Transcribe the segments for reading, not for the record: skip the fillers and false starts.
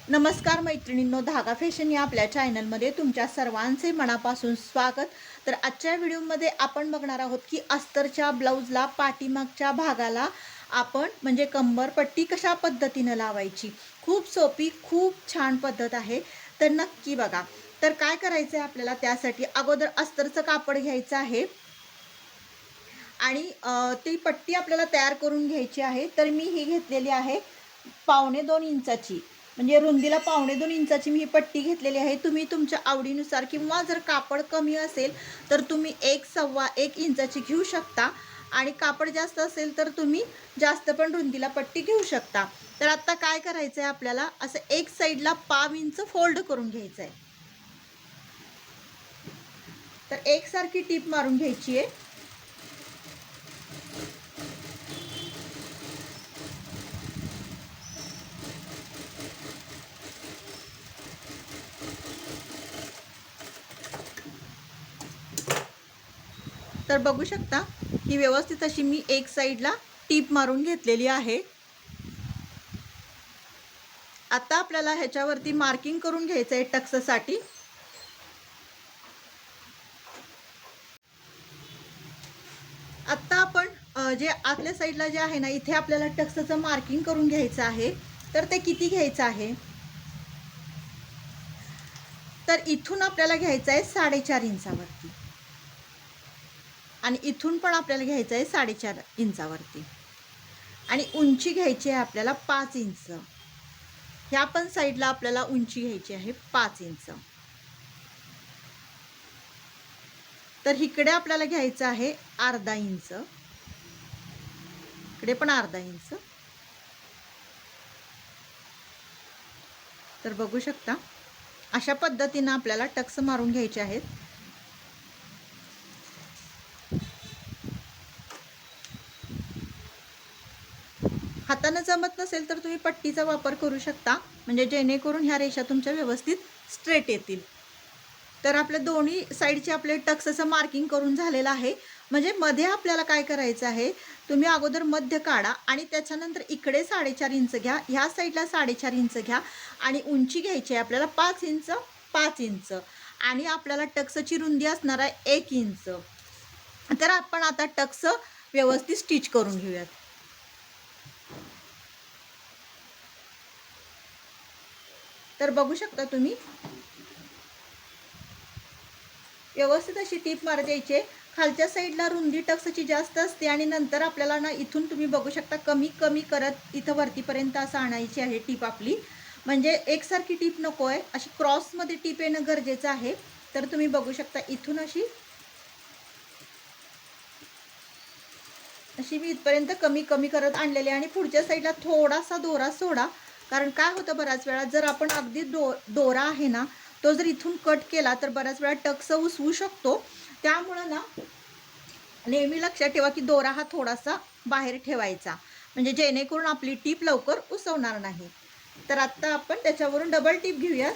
नमस्कार मैत्रिणींनो, धागा फॅशन या आपल्या चॅनलमध्ये तुमच्या सर्वांचे मनापासून स्वागत. तर आजच्या व्हिडिओमध्ये आपण बघणार आहोत की अस्तरच्या ब्लाऊजला पाठीमागच्या भागाला आपण म्हणजे कंबरपट्टी कशा पद्धतीने लावायची. खूप सोपी, खूप छान पद्धत आहे. तर नक्की बघा. तर काय करायचं आहे आपल्याला, त्यासाठी अगोदर अस्तरचं कापड घ्यायचं आहे आणि ती पट्टी आपल्याला तयार करून घ्यायची आहे. तर मी ही घेतलेली आहे 2.25 इंचाची, म्हणजे रुंदीला 2.25 इंचाची मी ही पट्टी घेतलेली आहे. तुम्ही तुमच्या आवडीनुसार किंवा जर कापड कमी असेल तर तुम्ही 1 इंचाची घेऊ शकता आणि कापड जास्त असेल तर तुम्ही जास्त पण रुंदीला पट्टी घेऊ शकता. तर आता काय करायचं आहे आपल्याला, असं एक साईडला 1/2 इंच फोल्ड करून घ्यायचं आहे. तर एकसारखी टीप मारून घ्यायची आहे. तर बघू शकता ही व्यवस्थित अशी मी एक साईडला टीप मारून घेतलेली आहे. आता आपल्याला ह्याच्यावरती मार्किंग करून घ्यायचं आहे टक्ससाठी. आता आपण जे आतल्या साईडला जे आहे ना, इथे आपल्याला टक्सचं मार्किंग करून घ्यायचं आहे. तर ते किती घ्यायचं आहे, तर इथून आपल्याला घ्यायचं आहे 4.5 इंचावरती आणि इथून पण आपल्याला घ्यायचं आहे 4.5 इंचावरती आणि उंची घ्यायची आहे आपल्याला 5 इंच. ह्या पण साईडला आपल्याला उंची घ्यायची आहे 5 इंच. तर इकडे आपल्याला घ्यायचं आहे अर्धा इंच, इकडे पण अर्धा इंच. तर बघू शकता अशा पद्धतीने आपल्याला टक्स मारून घ्यायचे आहेत. हाताने जमत नसेल तर तुम्ही पट्टीचा वापर करू शकता, म्हणजे जेणेकरून ह्या रेषा तुमच्या व्यवस्थित स्ट्रेट येतील. तर आपल्या दोन्ही साईडचे आपले टक्सचं मार्किंग करून झालेलं आहे. म्हणजे मध्ये आपल्याला काय करायचं आहे, तुम्ही अगोदर मध्य काढा आणि त्याच्यानंतर इकडे 4.5 इंच घ्या, ह्या साईडला 4.5 इंच घ्या आणि उंची घ्यायची आहे आपल्याला 5 इंच 5 इंच आणि आपल्याला टक्सची रुंदी असणार आहे 1 इंच. तर आपण आता टक्स व्यवस्थित स्टिच करून घेऊयात. तर बघू शकता तुम्ही व्यवस्थित अशी टीप मार द्यायची. खालच्या साईडला रुंदी टक्सची जास्त असते आणि नंतर आपल्याला ना इथून तुम्ही बघू शकता कमी कमी करत इथं वरतीपर्यंत असं आणायची आहे टीप आपली. म्हणजे एकसारखी टीप नको आहे, अशी क्रॉसमध्ये टीप येणं गरजेचं आहे. तर तुम्ही बघू शकता इथून अशी मी इथपर्यंत कमी कमी करत आणलेली आणि पुढच्या साईडला थोडासा दोरा सोडा. कारण काय होतं, बऱ्याच वेळा जर आपण अगदी दोरा आहे ना, तो जर इथून कट केला तर बऱ्याच वेळा टक्स उसवू शकतो. त्यामुळं ना नेहमी लक्षात ठेवा की दोरा हा थोडासा बाहेर ठेवायचा, म्हणजे जेणेकरून आपली टीप लवकर उसवणार नाही. तर आता आपण त्याच्यावरून डबल टीप घेऊया.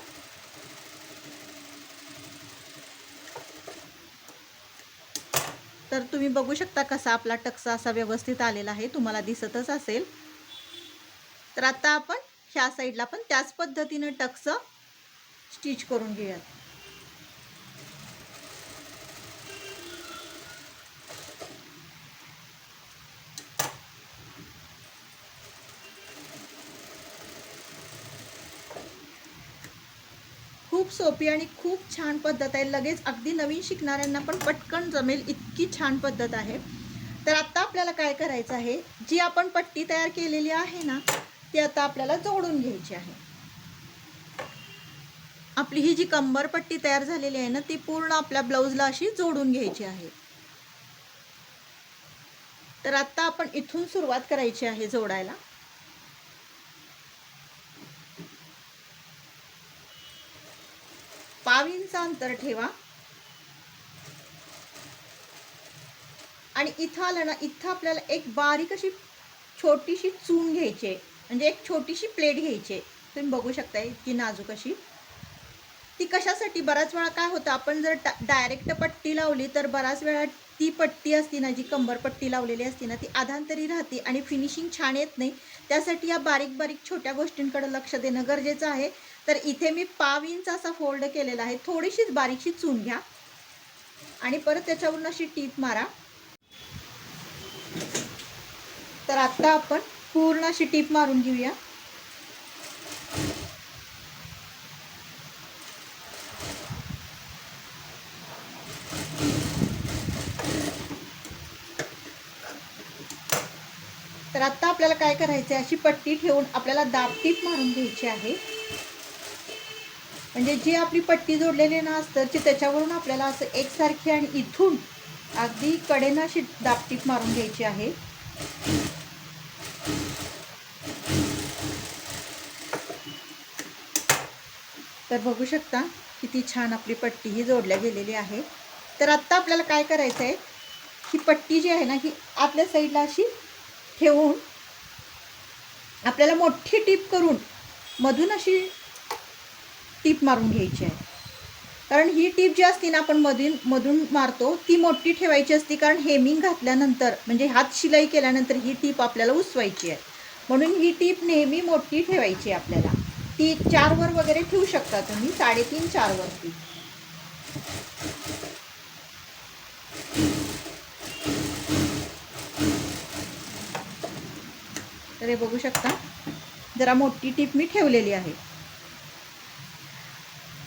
तर तुम्ही बघू शकता कसा आपला टक्सा असा व्यवस्थित आलेला आहे, तुम्हाला दिसतच असेल. तर आता आपण ह्या साईडला पण त्याच पद्धतीने टक्स स्टिच करून घेऊयात. खूप सोपी आणि खूप छान पद्धत आहे. लगेच अगदी नवीन शिकणाऱ्यांना पण पटकन जमेल इतकी छान पद्धत आहे. तर आता आपल्याला काय करायचं आहे, जी आपण पट्टी तयार केलेली आहे ना, ती आता आपल्याला जोडून घ्यायची आहे. आपली ही जी कंबर पट्टी तयार झालेली आहे ना, ती पूर्ण आपल्या ब्लाऊजला अशी जोडून घ्यायची आहे. तर आता आपण इथून सुरुवात करायची आहे जोडायला. पाव इंच अंतर ठेवा आणि इथं आलं ना, इथं आपल्याला एक बारीक अशी छोटीशी चून घ्यायची आहे, म्हणजे एक छोटीशी प्लेट घ्यायची आहे. तुम्ही बघू शकता इतकी नाजूक अशी. ती कशासाठी, बराच वेळा काय होतं, आपण जर डायरेक्ट पट्टी लावली तर बराच वेळा ती पट्टी असते ना, जी कंबर पट्टी लावलेली असते ना, ती अधांतरी राहते आणि फिनिशिंग छान येत नाही. त्यासाठी या बारीक बारीक छोट्या गोष्टींकडे लक्ष देणं गरजेचं आहे. तर इथे मी पाव इंच असा फोल्ड केलेला आहे. थोडीशीच बारीकशी चून घ्या आणि परत त्याच्यावरून अशी टीप मारा. तर आता आपण पूर्ण अशी टीप मारून घेऊया. तर आता आपल्याला काय करायचं आहे, अशी पट्टी ठेवून आपल्याला दाब टीप मारून घ्यायची आहे. म्हणजे जी आपली पट्टी जोडलेली ना अस्तरची, त्याच्यावरून आपल्याला असं एकसारखी आणि इथून अगदी कडेनं अशी दाब टीप मारून घ्यायची आहे. तर बघू शकता किती छान आपली पट्टी ही जोडल्या गेलेली आहे. तर आत्ता आपल्याला काय करायचं आहे, ही पट्टी जी आहे ना, ही आतल्या साईडला अशी ठेवून आपल्याला मोठी टीप करून मधून अशी टीप मारून घ्यायची आहे. कारण ही टीप जी असते ना, आपण मधून मारतो, ती मोठी ठेवायची असते. कारण हेमिंग घातल्यानंतर म्हणजे हात शिलाई केल्यानंतर ही टीप आपल्याला उसवायची आहे. म्हणून ही टीप नेहमी मोठी ठेवायची आहे आपल्याला. ती 4 वर वगैरे ठेवू शकता तुम्ही, 3.5 4 वरती. तर हे बघू शकता, जरा मोठी टीप मी ठेवलेली आहे.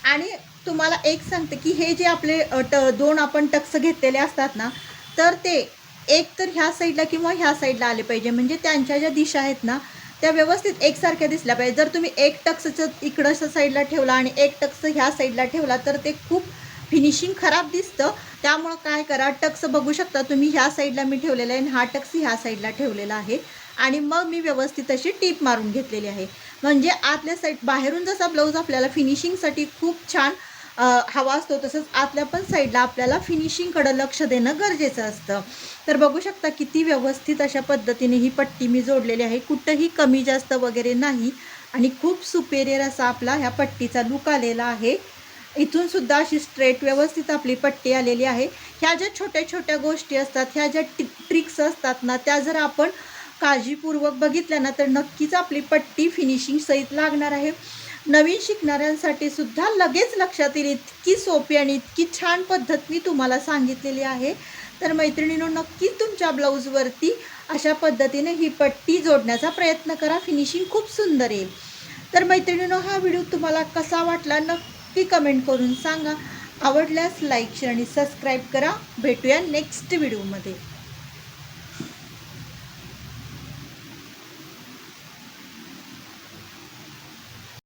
आणि तुम्हाला एक सांगते की हे जे आपले 2 आपण टक्स घेतलेले असतात ना, तर ते एक तर ह्या साईडला किंवा ह्या साईडला आले पाहिजे. म्हणजे त्यांच्या ज्या दिशा आहेत ना, त्या व्यवस्थित एकसारख्या दिसल्या पाहिजे. जर तुम्ही एक टक्सचं इकडं साईडला ठेवला आणि एक टक्स ह्या साईडला ठेवला, तर ते खूप फिनिशिंग खराब दिसतं. त्यामुळं काय करा, टक्स बघू शकता तुम्ही, ह्या साईडला मी ठेवलेला आहे आणि हा टक्स ह्या साईडला ठेवलेला आहे. आणि मग मी व्यवस्थित अशी टीप मारून घेतलेली आहे. म्हणजे आतल्या साईड, बाहेरून जसा ब्लाऊज आपल्याला फिनिशिंगसाठी खूप छान हवा असतो, तसंच आतल्या पण साईडला आपल्याला फिनिशिंगकडं लक्ष देणं गरजेचं असतं. तर बघू शकता किती व्यवस्थित अशा पद्धतीने ही पट्टी मी जोडलेली आहे. कुठंही कमी जास्त वगैरे नाही आणि खूप सुपेरियर असा आपला ह्या पट्टीचा लुक आलेला आहे. इथून सुद्धा अशी स्ट्रेट व्यवस्थित आपली पट्टी आलेली आहे. ह्या ज्या छोट्या छोट्या गोष्टी असतात, ह्या ज्या ट्रिक्स असतात ना, त्या जर आपण काळजीपूर्वक बघितल्या ना, तर नक्कीच आपली पट्टी फिनिशिंग सहित लागणार आहे. नवीन शिकणाऱ्यांसाठी सुद्धा लगेच लक्षात येईल, इतकी सोपी आणि इतकी छान पद्धत मी तुम्हाला सांगितलेली आहे. तर मैत्रिणींनो, नक्कीच तुमच्या ब्लाऊजवरती अशा पद्धतीने ही पट्टी जोडण्याचा प्रयत्न करा. फिनिशिंग खूप सुंदर येईल. तर मैत्रिणींनो, हा व्हिडिओ तुम्हाला कसा वाटला नक्की कमेंट करून सांगा. आवडल्यास लाईक, शेअर आणि सबस्क्राईब करा. भेटूया नेक्स्ट व्हिडिओमध्ये.